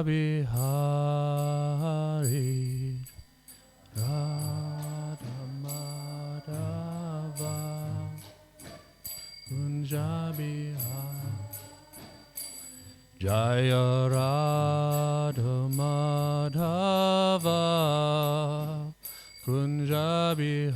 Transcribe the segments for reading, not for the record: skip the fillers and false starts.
Bihari Radha Madhava Kunja Bihari Jaya Radha Madhava Kunja Bihari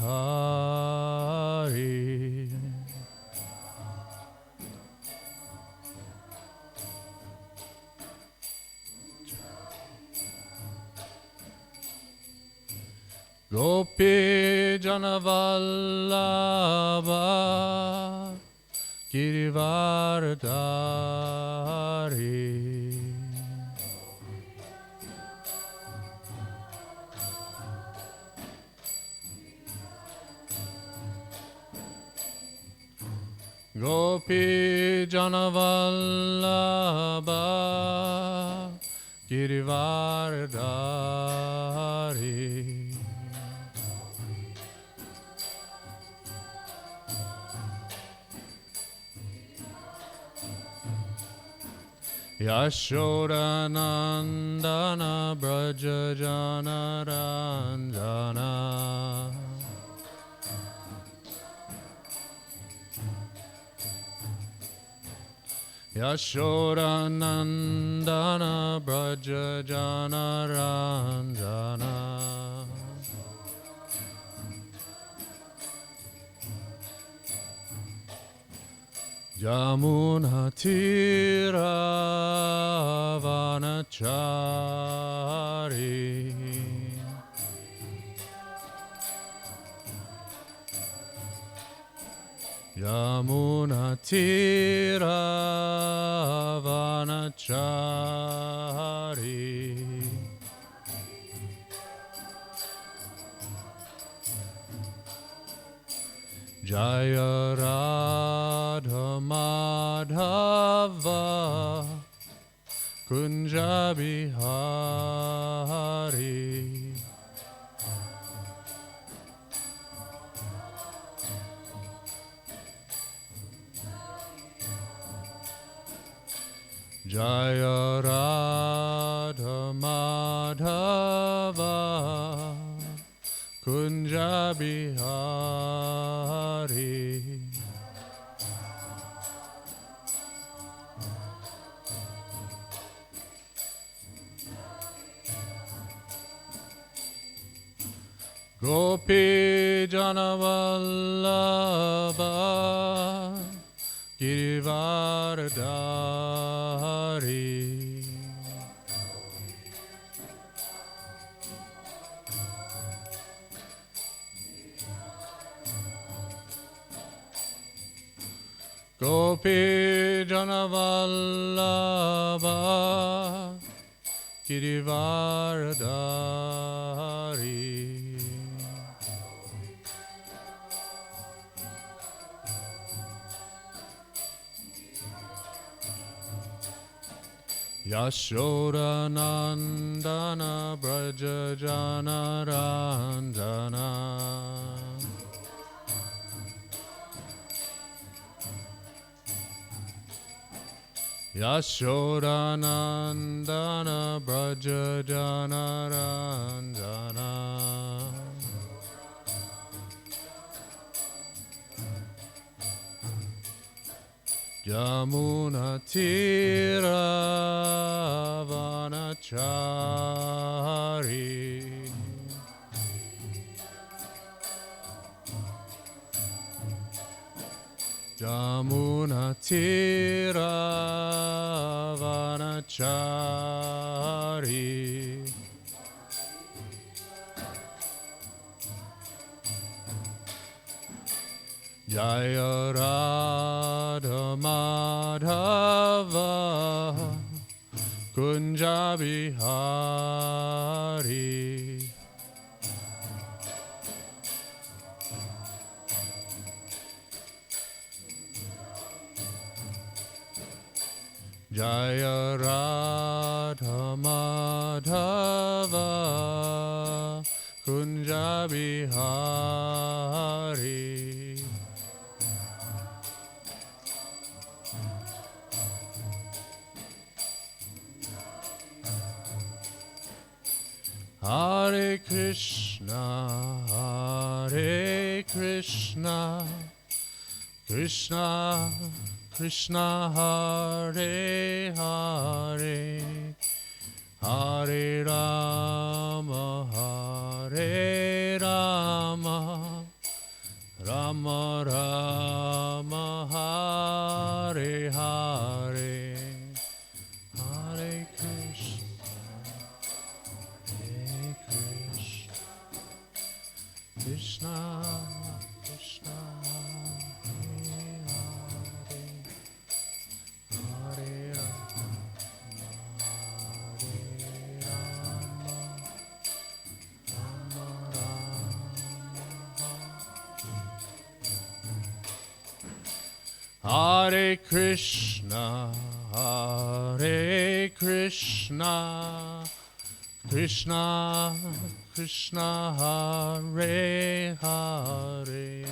Gopi Janavallabha Girivardhari Gopi Janavallabha Girivardhari Yashodanandana Braja Janaranjana Yashodanandana Braja Janaranjana Jamuna Tira Vanachari Jamuna Tira Vanachari Jaya Radha Madhava Kunja Bihari Jaya Radha Madhava Kunja Bihari Gopi Janavallabha Girivardhari Gopi Janavallabha Girivardhari Yashodanandana Braja Janaranjana Yashodanandana Braja Janaranjana Jamuna Tira Vanachari Jamuna Tira Vanachari Jaya Radha Madhava Kunja Bihari Jaya Radha Madhava Kunja Bihari Hare Krishna, Hare Krishna, Krishna Krishna, Hare Hare, Hare Rama, Hare Rama, Rama Rama, Hare Hare, Hare Krishna, Hare Krishna, Krishna Krishna, Hare Rama, Hare Krishna, Hare Krishna, Krishna Krishna, Hare Hare,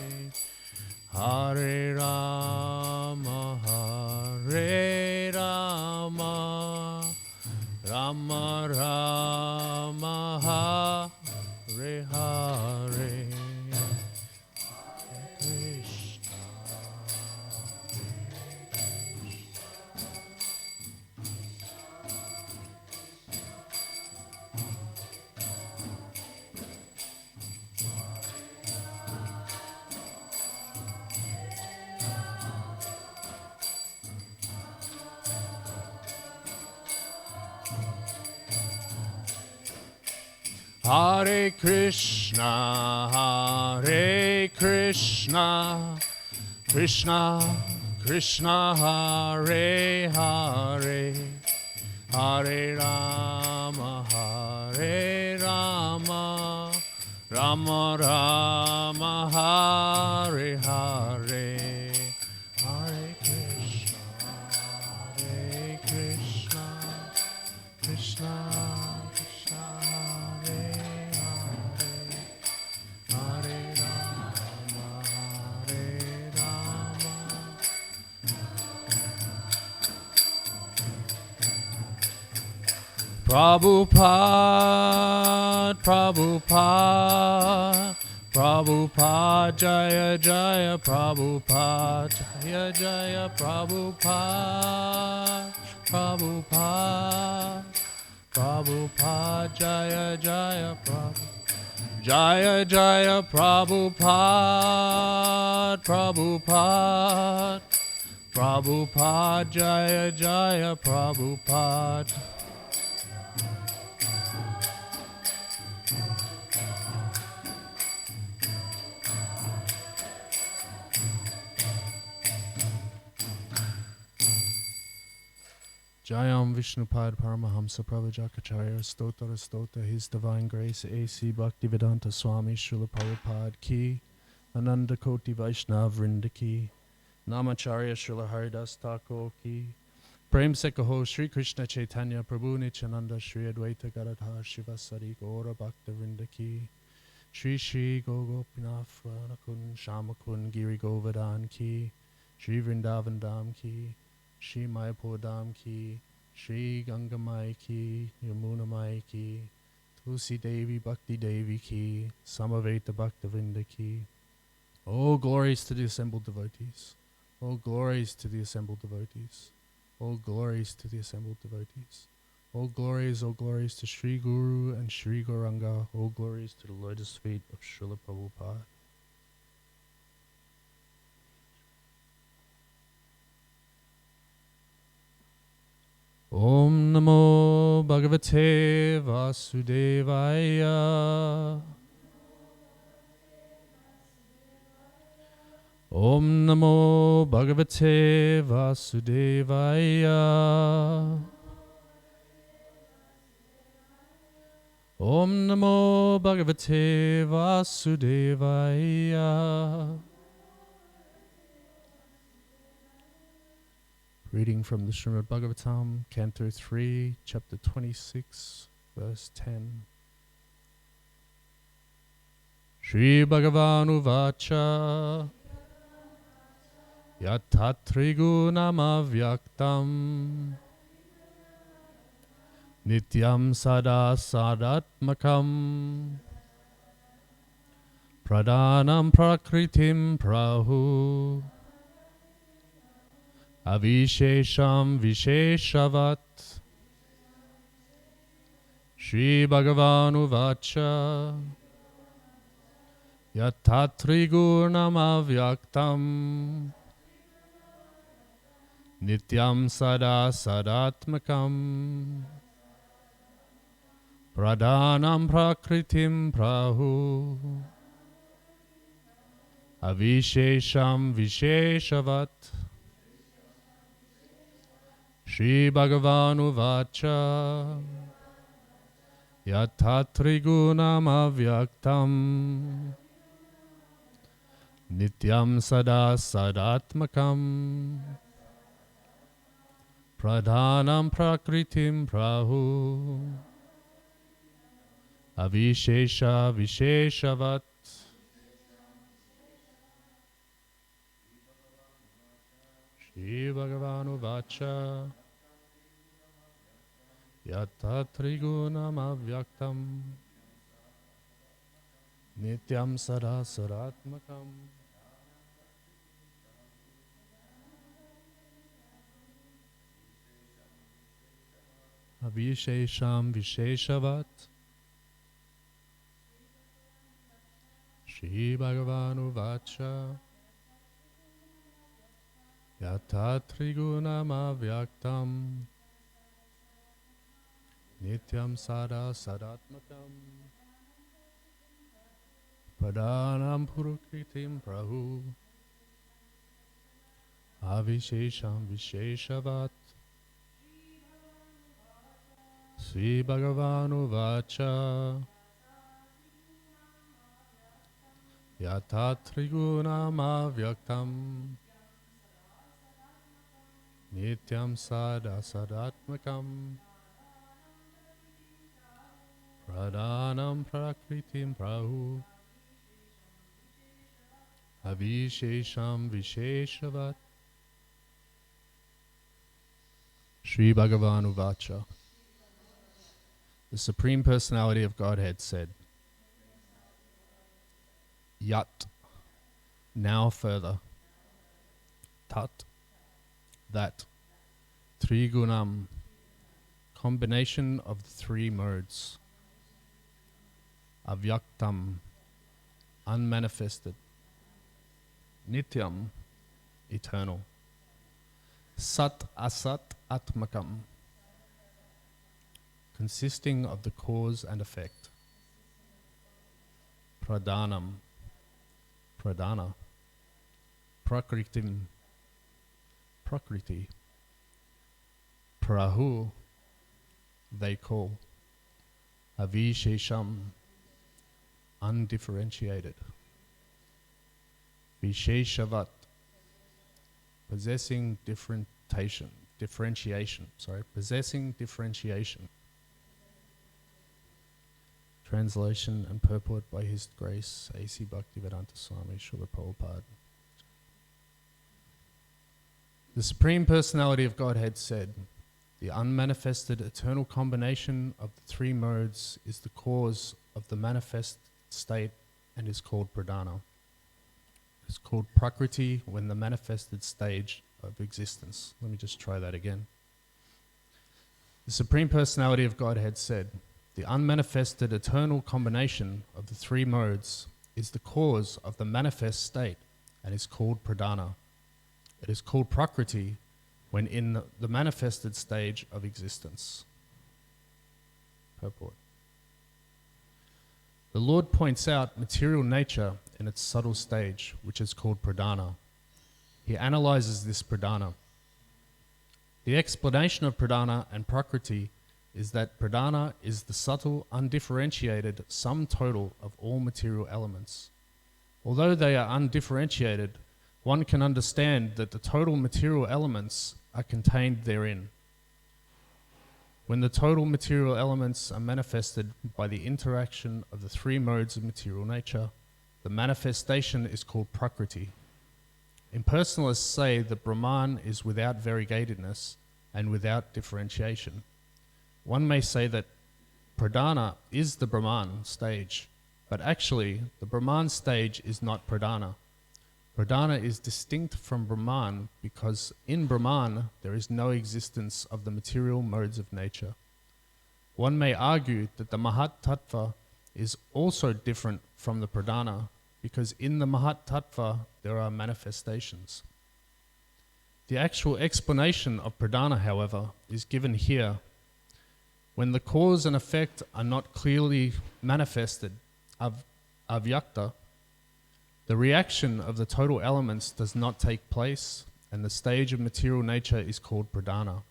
Hare Rama, Hare Rama, Rama Rama, Hare Hare, Krishna. Hare Krishna, Hare Krishna, Krishna Krishna, Hare Hare, Hare Rama, Hare Rama, Rama Rama, Hare Hare, Hare Krishna, Hare Krishna, Krishna Prabhupada, Prabhupada, Prabhupada, Jaya Jaya Prabhupada, Jaya Jaya Prabhupada, Prabhupada, Prabhupada, Jaya Jaya Prabhupada, Jaya Jaya Prabhupada, Prabhupada, Prabhupada, Jaya Jaya Prabhupada. Jayam Vishnupad Paramahamsa Prabhujakacharya Stotara Stota His Divine Grace A.C. Bhaktivedanta Swami Srila Prabhupada Ki Ananda Koti Vaishnav Vrinda Ki Namacharya Srila Haridas Thakur Ki Prem Sekaho Sri Krishna Chaitanya Prabhu Nityananda Sri Advaita Gadadhar Shivasari Gaura Bhakta Vrinda Ki Shri Shri Gopinath Ranakun Shamakun Giri Govardhan Ki Shri Vrindavan Dham Ki Shri Mayapur Dham Ki, Shri Gangamai Ki, Yamuna Mai Ki, Tulsi Devi Bhakti Devi Ki, Samaveta Bhaktavinda Ki. All glories to the assembled devotees. All glories to the assembled devotees. All glories to the assembled devotees. All glories to Shri Guru and Shri Gauranga. All glories to the lotus feet of Srila Prabhupada. Om Namo Bhagavate Vasudevaya. Om Namo Bhagavate Vasudevaya. Om Namo Bhagavate Vasudevaya. Reading from the Srimad Bhagavatam, Canto 3, Chapter 26, Verse 10. Shri Bhagavan Uvacha Yatatrigunam Avyaktam Nityam sada sadatmakam pradhanam prakritim prahu avishesham visheshavat Shri Bhagavanu Vacha Yatatrigurnam avyaktam Nityam sada sadatmakam Pradhanam prakritim prahu Avishesham visheshavat Shri Bhagavanu Vacha Yatatrigunam avyaktam Nityam sada sadatmakam Pradhanam prakritim prahu Avishesha visheshavat Shri Bhagavanu Vacha Yatatrigunam avyaktam Nityam sada sadatmakam Avishesham visheshavat Shri Bhagavanu Vacha Yatatrigunam avyaktam Nityam sada sadatmakam Pradhanam purukritim prahu Avishesham visheshavat Sri Bhagavanu Vacha Yatatrigunam avyaktam Nityam sada sadatmakam Pradhanam prakritim prahu Avishesham visheshavat Sri Bhagavanu Vacha. The Supreme Personality of Godhead said, Yat, now further, Tat, that, Trigunam, combination of the three modes, Avyaktam, unmanifested, Nityam, eternal, Sat Asat Atmakam, consisting of the cause and effect, Pradhanam, Pradhana, Prakritim, Prakriti, Prahu, they call, Avishesham, undifferentiated, Visheshavat, possessing differentiation. Translation and purport by His Grace A.C. Bhaktivedanta Swami Srila Prabhupada. The Supreme Personality of Godhead said, the unmanifested eternal combination of the three modes is the cause of the manifest state and is called Pradhana. It is called Prakriti when the manifested stage of existence. Let me just try that again. The Supreme Personality of Godhead said, the unmanifested eternal combination of the three modes is the cause of the manifest state and is called Pradhana. It is called Prakriti when in the manifested stage of existence. Purport. The Lord points out material nature in its subtle stage, which is called Pradhana. He analyzes this Pradhana. The explanation of Pradhana and Prakriti is that Pradhana is the subtle, undifferentiated sum total of all material elements. Although they are undifferentiated, one can understand that the total material elements are contained therein. When the total material elements are manifested by the interaction of the three modes of material nature, the manifestation is called Prakriti. Impersonalists say that Brahman is without variegatedness and without differentiation. One may say that Pradhana is the Brahman stage, but actually the Brahman stage is not Pradhana. Pradhana is distinct from Brahman because in Brahman there is no existence of the material modes of nature. One may argue that the Mahat Tattva is also different from the Pradhana because in the Mahat Tattva there are manifestations. The actual explanation of Pradhana, however, is given here. When the cause and effect are not clearly manifested, avyakta, the reaction of the total elements does not take place, and the stage of material nature is called Pradhana.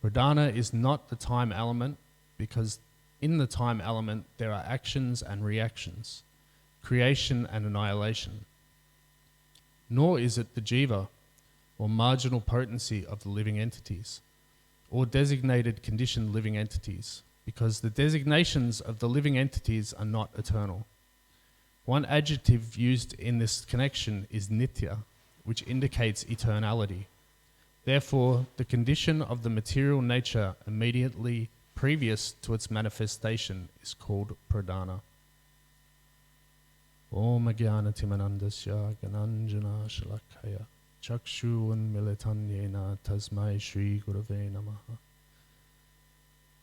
Pradhana is not the time element because in the time element there are actions and reactions, creation and annihilation. Nor is it the jiva, or marginal potency of the living entities, or designated conditioned living entities, because the designations of the living entities are not eternal. One adjective used in this connection is nitya, which indicates eternality. Therefore, the condition of the material nature immediately previous to its manifestation is called pradhana. Om Ajnanatimanandasya Gananjana Shalakaya Chakshun Militanyena Tasmai Shri Gurave Namaha.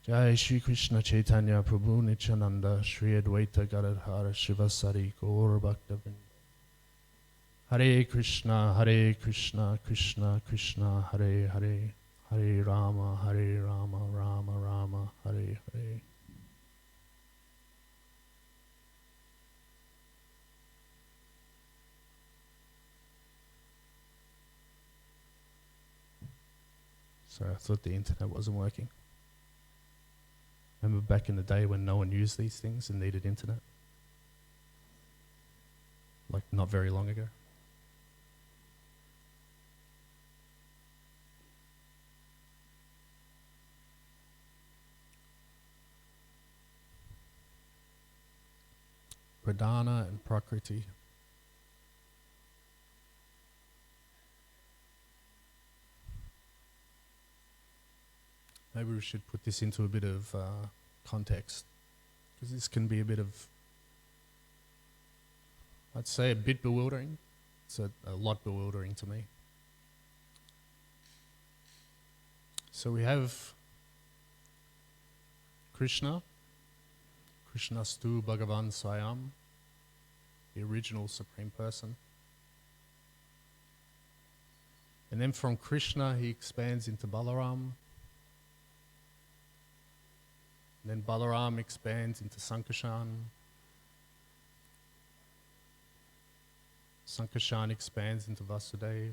Jai Shri Krishna Chaitanya Prabhu Nityananda Shri Advaita Gadadhara Shivasari Gaur Bhaktavinda. Hare Krishna, Krishna Krishna, Hare Hare, Hare Rama, Rama Rama, Hare Hare. Sorry, I thought the internet wasn't working. Remember back in the day when no one used these things and needed internet? Like not very long ago. Pradhana and Prakriti. Maybe we should put this into a bit of context, because this can be a bit of, I'd say a bit bewildering. It's a lot bewildering to me. So we have Krishna, Krishnastu Bhagavan Swayam, the original Supreme Person. And then from Krishna he expands into Balaram. And then Balaram expands into Sankarshan. Sankarshan expands into Vasudeva.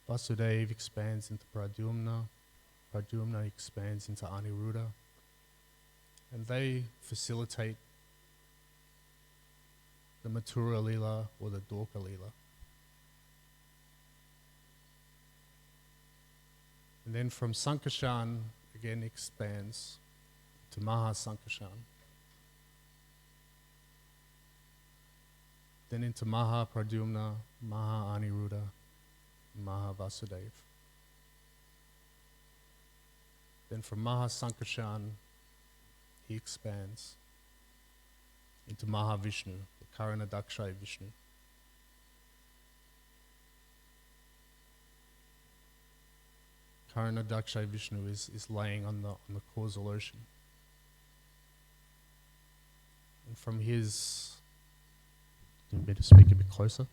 Vasudeva expands into Pradyumna. Pradyumna expands into Aniruddha. And they facilitate the Mathura Lila or the Dwarka Lila. And then from Sankarshan again expands to Maha Sankarshan. Then into Maha Pradyumna, Maha Aniruddha, Maha Vasudeva. Then from Maha Sankarshan he expands into Maha Vishnu, the Karanadakshay Vishnu. Karanadakshay Vishnu is laying on the causal ocean. And from his, do you want me to speak a bit closer?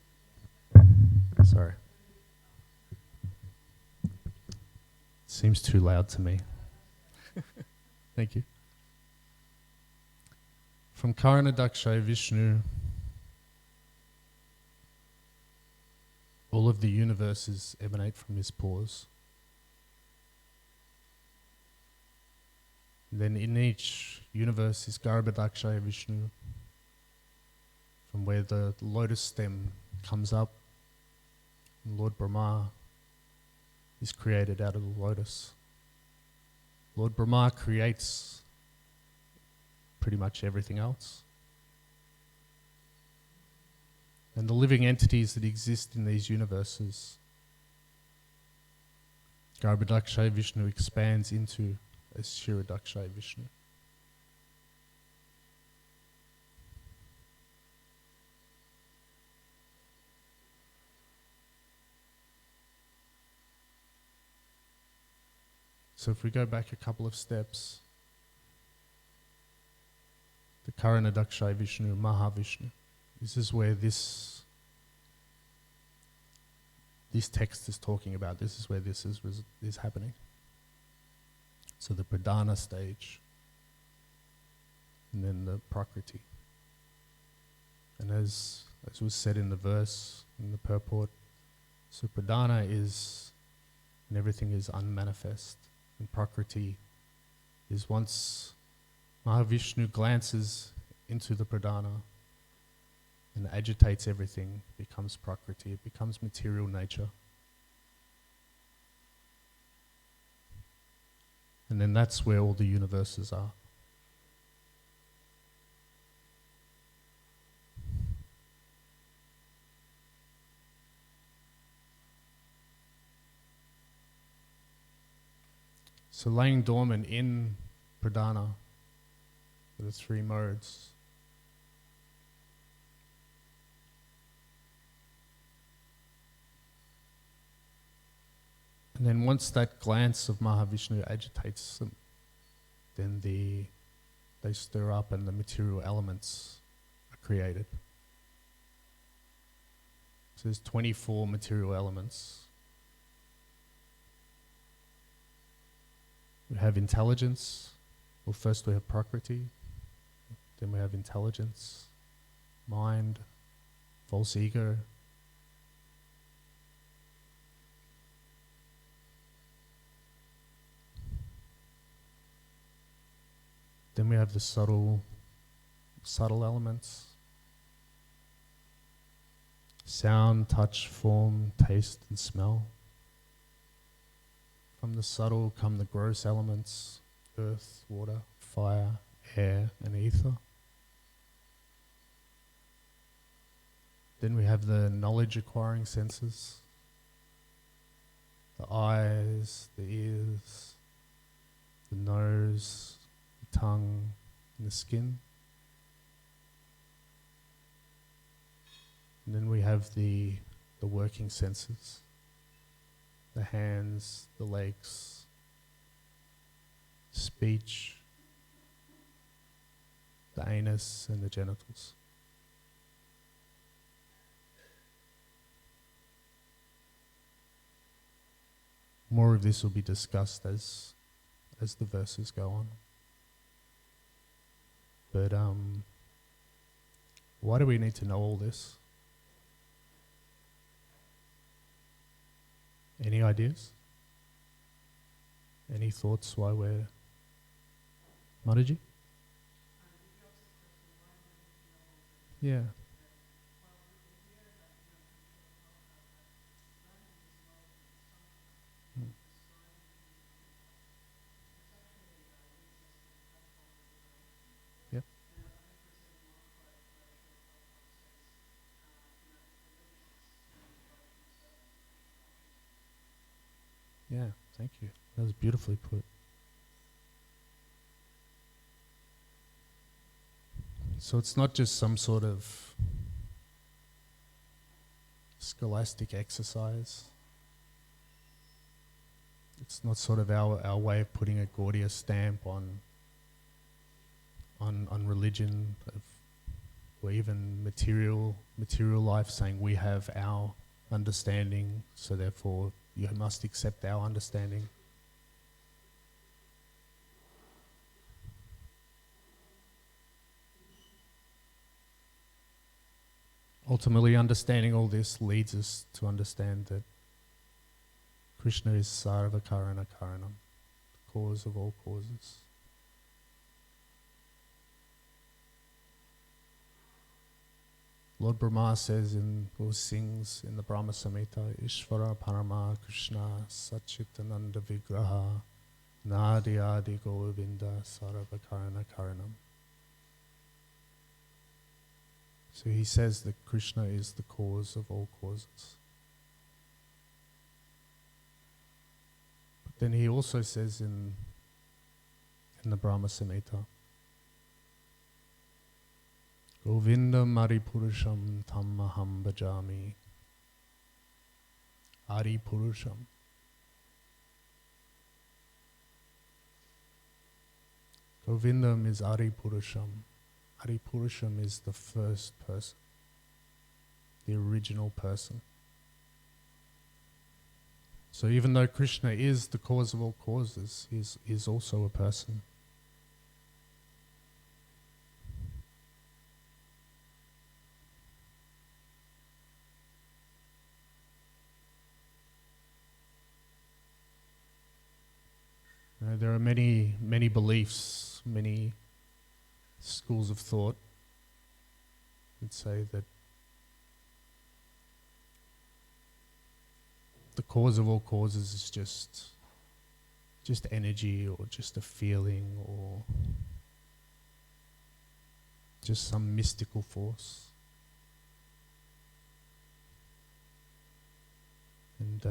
Sorry. Seems too loud to me. Thank you. From Karanadakshay Vishnu, all of the universes emanate from his pores. And then in each universe is Garbhodakshaya Vishnu, from where the lotus stem comes up. And Lord Brahma is created out of the lotus. Lord Brahma creates pretty much everything else. and the living entities that exist in these universes, Garbhodakshaya Vishnu expands into as Kshirodakshaya Vishnu. So if we go back a couple of steps, the Karanadakshaya Vishnu, Mahavishnu, this is where this text is talking about. This is where this is happening. So the Pradhana stage, and then the Prakriti. And as was said in the verse, in the purport, so Pradhana is, and everything is unmanifest. And Prakriti is once Mahavishnu glances into the Pradhana and agitates everything, becomes Prakriti, it becomes material nature. And then that's where all the universes are. So laying dormant in Pradhana, the three modes, and then once that glance of Mahavishnu agitates them, then they stir up and the material elements are created. So there's 24 material elements. We have intelligence. Well, first we have Prakriti, then we have intelligence, mind, false ego, then we have the subtle elements, sound, touch, form, taste, and smell. From the subtle come the gross elements, earth, water, fire, air, and ether. Then we have the knowledge acquiring senses, the eyes, the ears, the nose, the tongue, and the skin. And then we have the working senses, the hands, the legs, speech, the anus, and the genitals. More of this will be discussed as the verses go on. But why do we need to know all this? Any ideas? Any thoughts why we're... Mataji? Yeah. Yep. Yeah, thank you. That was beautifully put. So it's not just some sort of scholastic exercise. It's not sort of our way of putting a Gaudiya stamp on religion, or even material life, saying we have our understanding, so therefore you must accept our understanding. Ultimately, understanding all this leads us to understand that Krishna is Sarva Karana Karanam, the cause of all causes. Lord Brahma says or sings in the Brahma Samhita, Ishvara Parama Krishna Satchitananda Vigraha Nadi Adi Govinda Sarva Karana Karanam. So he says that Krishna is the cause of all causes. But then he also says in the Brahma Samhita, Govinda Maripurusham Tammaham Bhajami. Adi Purusham. Govindam is Adi Purusham. Adi Purusham is the first person, the original person. So even though Krishna is the cause of all causes, he's also a person. There are many beliefs, many schools of thought that say that the cause of all causes is just energy, or just a feeling, or just some mystical force. And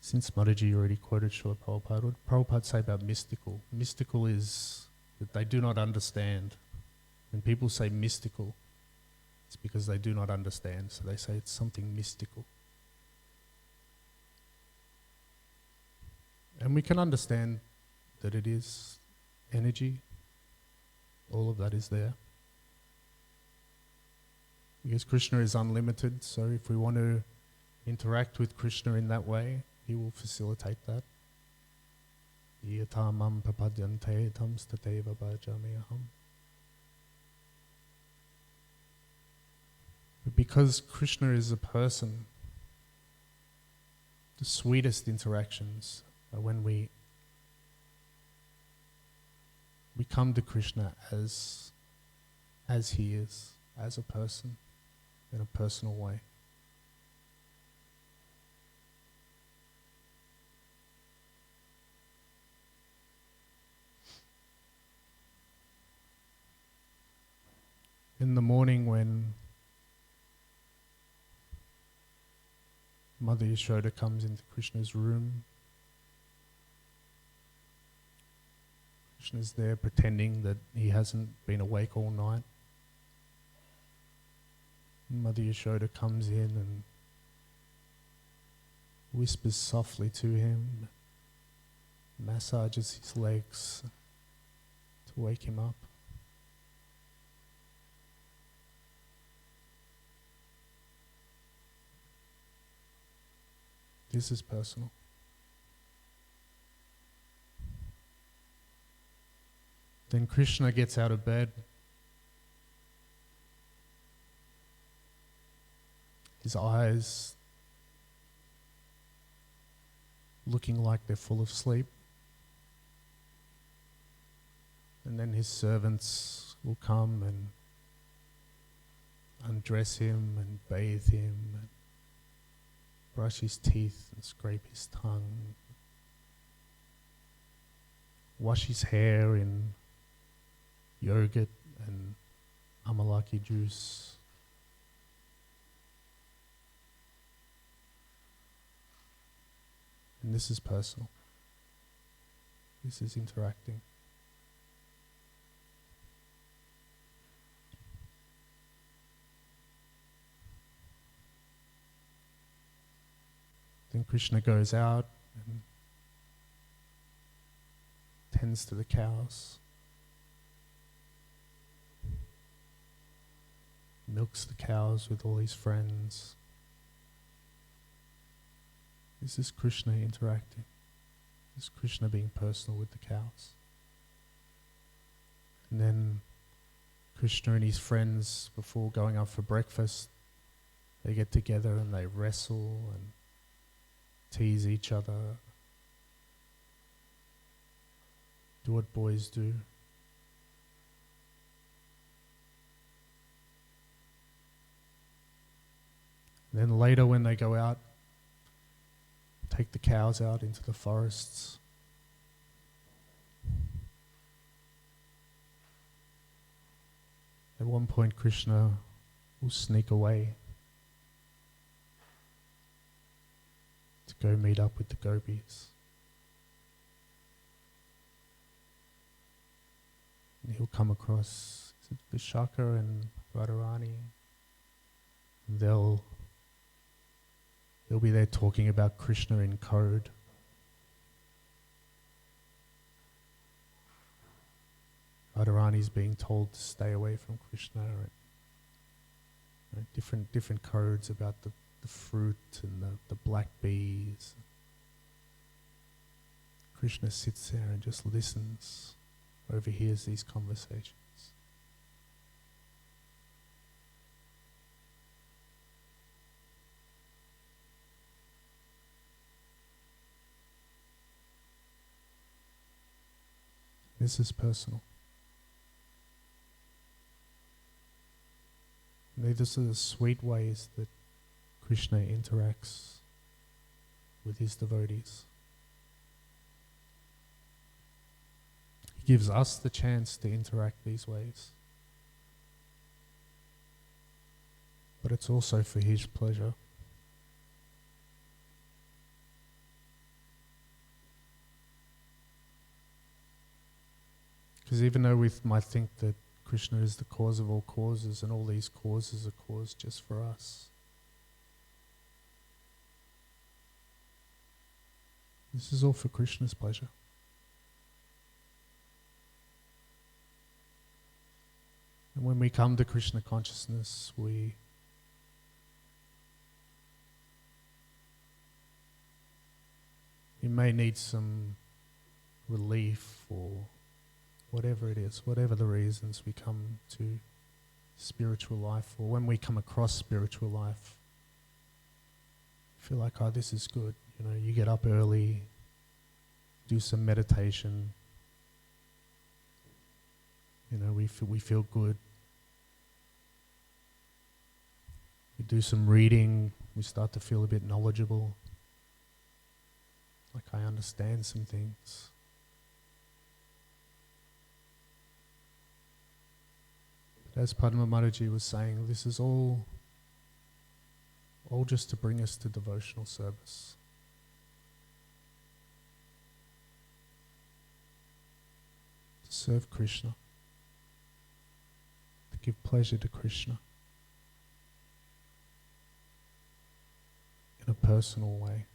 since Mataji already quoted Srila Prabhupada, what did Prabhupada say about mystical? Mystical is that they do not understand. When people say mystical, it's because they do not understand, so they say it's something mystical. And we can understand that it is energy. All of that is there. Because Krishna is unlimited, so if we want to interact with Krishna in that way, he will facilitate that. Yatamam papadyante tamstateva bhajamiham. But because Krishna is a person, the sweetest interactions are when we come to Krishna as he is, as a person, in a personal way. In the morning when Mother Yashoda comes into Krishna's room, Krishna's there pretending that he hasn't been awake all night. Mother Yashoda comes in and whispers softly to him, massages his legs to wake him up. This is personal. Then Krishna gets out of bed. His eyes looking like they're full of sleep. And then his servants will come and undress him and bathe him and brush his teeth and scrape his tongue, wash his hair in yogurt and amalaki juice. And this is personal. This is interacting. Then Krishna goes out and tends to the cows, milks the cows with all his friends. This is Krishna interacting. This is Krishna being personal with the cows. And then Krishna and his friends, before going out for breakfast, they get together and they wrestle and tease each other, do what boys do. Then later when they go out, take the cows out into the forests. At one point Krishna will sneak away to go meet up with the gopis. And he'll come across Vishaka and Radharani. And they'll be there talking about Krishna in code. Radharani's being told to stay away from Krishna. Different codes about the fruit and the black bees. Krishna sits there and just listens, overhears these conversations. This is personal. These are the sweet ways that Krishna interacts with his devotees. He gives us the chance to interact these ways. But it's also for his pleasure. Because even though we might think that Krishna is the cause of all causes and all these causes are caused just for us, this is all for Krishna's pleasure. And when we come to Krishna consciousness, we may need some relief or whatever it is, whatever the reasons we come to spiritual life, or when we come across spiritual life, feel like, oh, this is good. You know, you get up early, do some meditation. You know, we feel good. We do some reading, we start to feel a bit knowledgeable. Like I understand some things. As Padma Mataji was saying, this is all just to bring us to devotional service. To serve Krishna. To give pleasure to Krishna. In a personal way.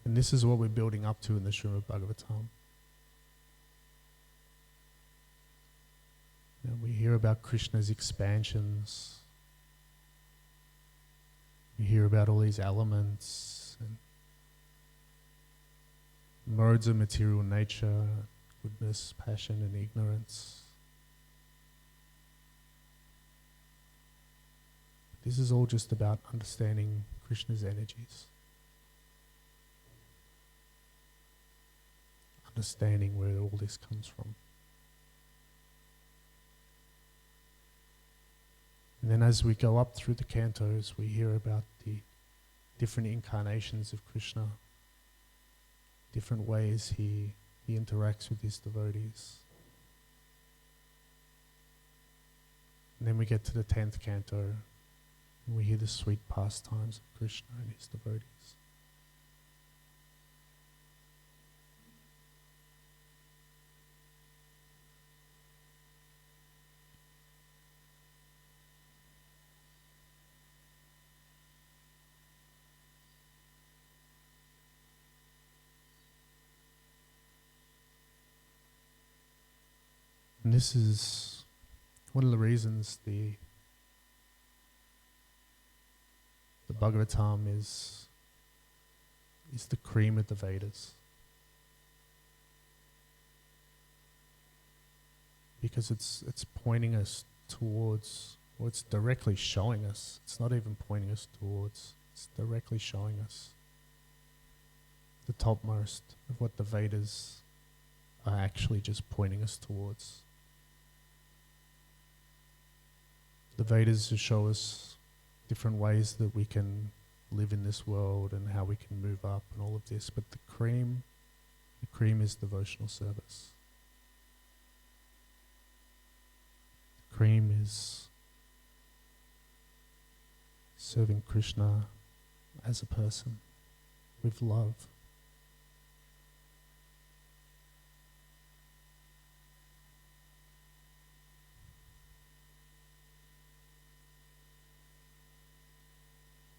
And this is what we're building up to in the Srimad Bhagavatam. And we hear about Krishna's expansions. We hear about all these elements and modes of material nature, goodness, passion, and ignorance. This is all just about understanding Krishna's energies. Understanding where all this comes from. And then as we go up through the cantos, we hear about the different incarnations of Krishna, different ways he interacts with his devotees. And then we get to the 10th canto, and we hear the sweet pastimes of Krishna and his devotees. And this is one of the reasons the Bhagavatam is the cream of the Vedas. Because it's pointing us towards, or it's directly showing us, it's not even pointing us towards, it's directly showing us the topmost of what the Vedas are actually just pointing us towards. The Vedas show us different ways that we can live in this world and how we can move up and all of this, but the cream is devotional service. The cream is serving Krishna as a person with love.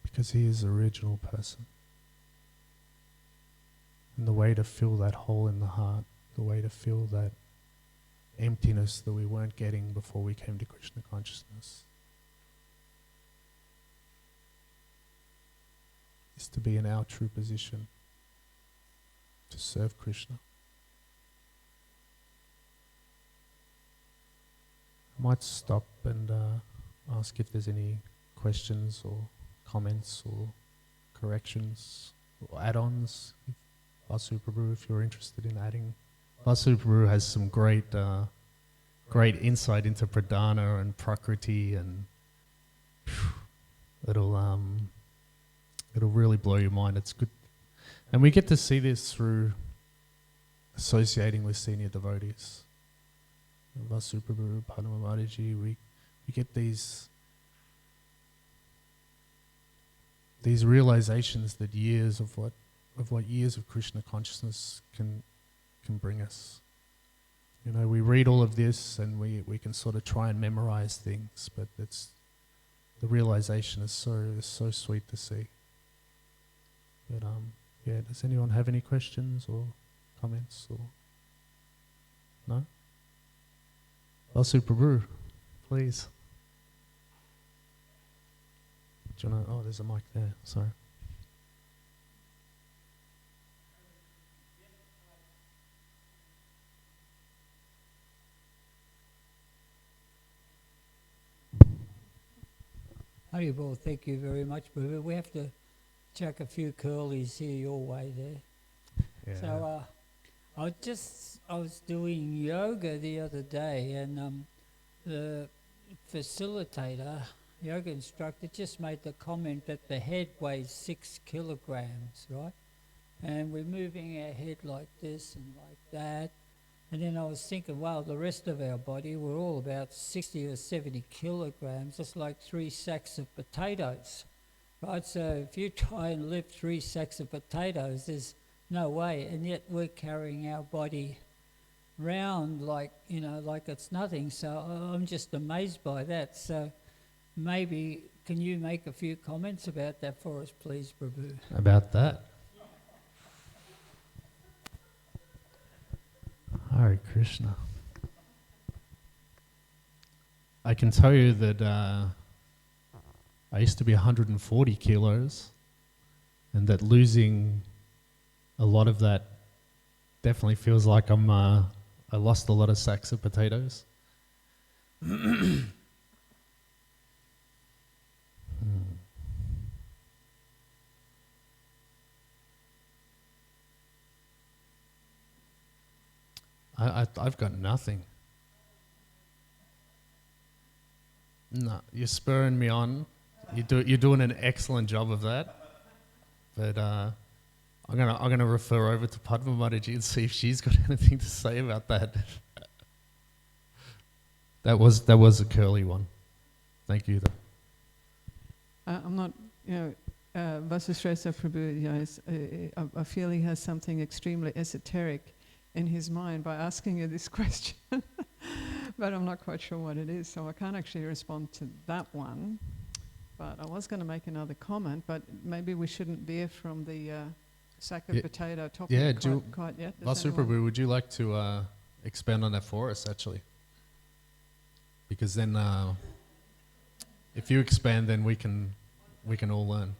Because he is the original person. And the way to fill that hole in the heart, the way to fill that emptiness that we weren't getting before we came to Krishna consciousness, is to be in our true position, to serve Krishna. I might stop and ask if there's any questions or comments or corrections or add-ons. Vasu Prabhu, if you're interested in adding. Vasu Prabhu has some great insight into pradhana and prakriti, and it'll really blow your mind. It's good. And we get to see this through associating with senior devotees. Vasu Prabhu, Padma Mataji, we get these realizations that years of what years of Krishna consciousness can bring us. You know, we read all of this and we can sort of try and memorize things, but the realization is so sweet to see. But yeah, does anyone have any questions or comments or no? Vasu Prabhu, please. Do you want to, oh, there's a mic there, sorry. Haribol, thank you very much, Prabhu. We have to chuck a few curlies here your way there. Yeah. So I was doing yoga the other day, and the facilitator, yoga instructor, just made the comment that the head weighs 6 kilograms, right? And we're moving our head like this and like that. And then I was thinking, wow, the rest of our body, we're all about 60 or 70 kilograms. That's like 3 sacks of potatoes, right? So if you try and lift 3 sacks of potatoes, there's no way. And yet we're carrying our body round like, you know, like it's nothing. So I'm just amazed by that. So maybe can you make a few comments about that for us, please, Prabhu? About that? Hare Krishna. I can tell you that I used to be 140 kilos, and that losing a lot of that definitely feels like I lost a lot of sacks of potatoes. I've got nothing. No, you're spurring me on. You're doing an excellent job of that. But I'm gonna refer over to Padma Mataji and see if she's got anything to say about that. That was a curly one. Thank you, though. I'm not, Vasishresa Prabhu, I feel he has something extremely esoteric in his mind by asking you this question, but I'm not quite sure what it is, so I can't actually respond to that one. But I was going to make another comment, but maybe we shouldn't veer from the sack of potato topic quite yet. Vasu Prabhu, would you like to expand on that for us, actually? Because then, if you expand, then we can all learn.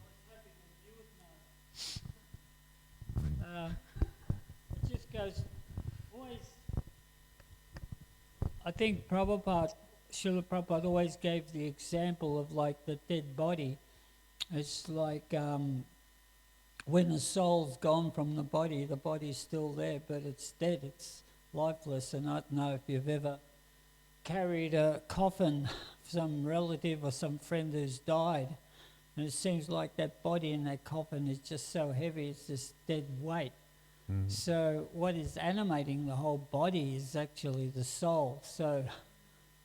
It just goes always. I think Srila Prabhupada always gave the example of like the dead body. It's like when the soul's gone from the body's still there, but it's dead, it's lifeless. And I don't know if you've ever carried a coffin, some relative or some friend who's died, And it seems like that body in that coffin is just so heavy, it's this dead weight. So what is animating the whole body is actually the soul. So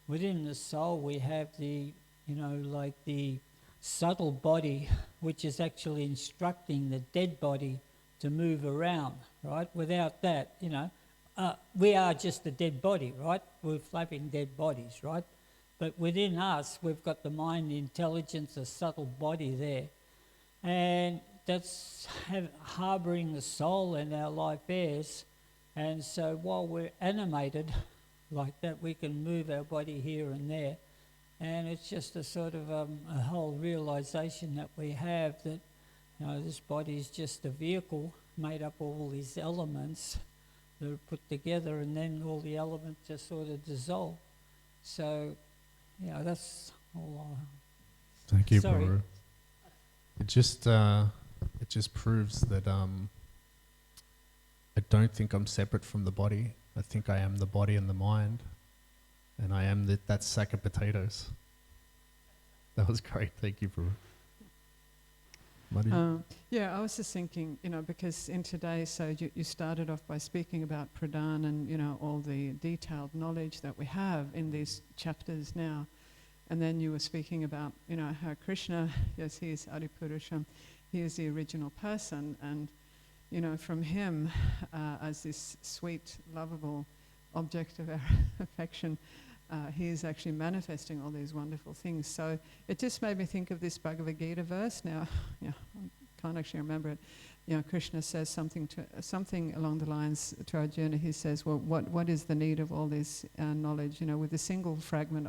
within the soul we have the, like the subtle body, which is actually instructing the dead body to move around, right? Without that, we are just a dead body, right? We're flapping dead bodies, right? But within us, we've got the mind, the intelligence, the subtle body there. And that's harbouring the soul in our life airs. And so while we're animated like that, we can move our body here and there. And it's just a sort of a whole realisation that we have that, this body is just a vehicle made up of all these elements that are put together, and then all the elements just sort of dissolve. So, that's all. Thank you, Sorry. Guru. It just proves that I don't think I'm separate from the body. I think I am the body and the mind, and I am that sack of potatoes. That was great. Thank you, Guru. I was just thinking, because in today, so you started off by speaking about Pradhan and, all the detailed knowledge that we have in these chapters now. And then you were speaking about, how Krishna, yes, he is Adipurusham, he is the original person. And, from him, as this sweet, lovable object of our affection, he is actually manifesting all these wonderful things. So it just made me think of this Bhagavad Gita verse. Now, I can't actually remember it. Krishna says something along the lines to Arjuna. He says, well, what is the need of all this knowledge? With a single fragment,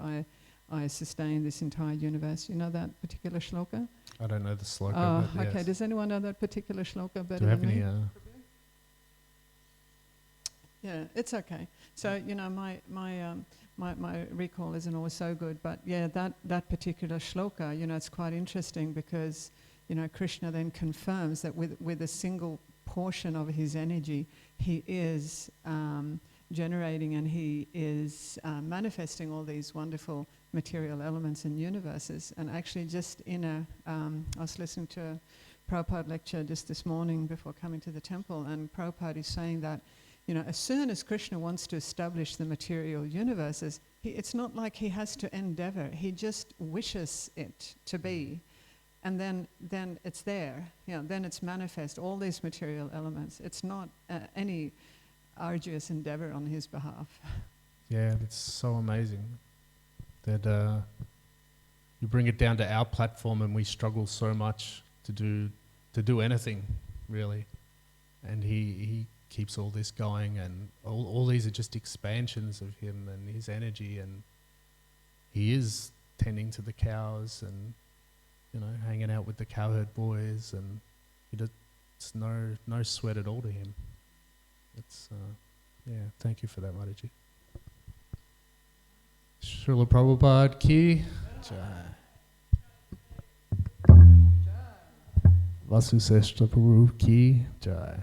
I sustain this entire universe. You know that particular shloka? I don't know the shloka. Oh, but okay. Yes. Does anyone know that particular shloka better Do you have than me? any? Yeah, it's okay. So my recall isn't always so good, but yeah, that particular shloka, it's quite interesting because Krishna then confirms that with a single portion of his energy, he is generating and he is manifesting all these wonderful material elements and universes. And actually, just I was listening to a Prabhupada lecture just this morning before coming to the temple, and Prabhupada is saying that as soon as Krishna wants to establish the material universes, it's not like he has to endeavor. He just wishes it to be. And then it's there. Then it's manifest, all these material elements. It's not any arduous endeavor on his behalf. Yeah, it's so amazing that you bring it down to our platform and we struggle so much to do anything, really. And he keeps all this going, and all these are just expansions of him and his energy, and he is tending to the cows and hanging out with the cowherd boys, and it's no sweat at all to him. It's thank you for that, Mataji. Srila Prabhupada ki jai. Vasu Seshta Prabhu ki jai.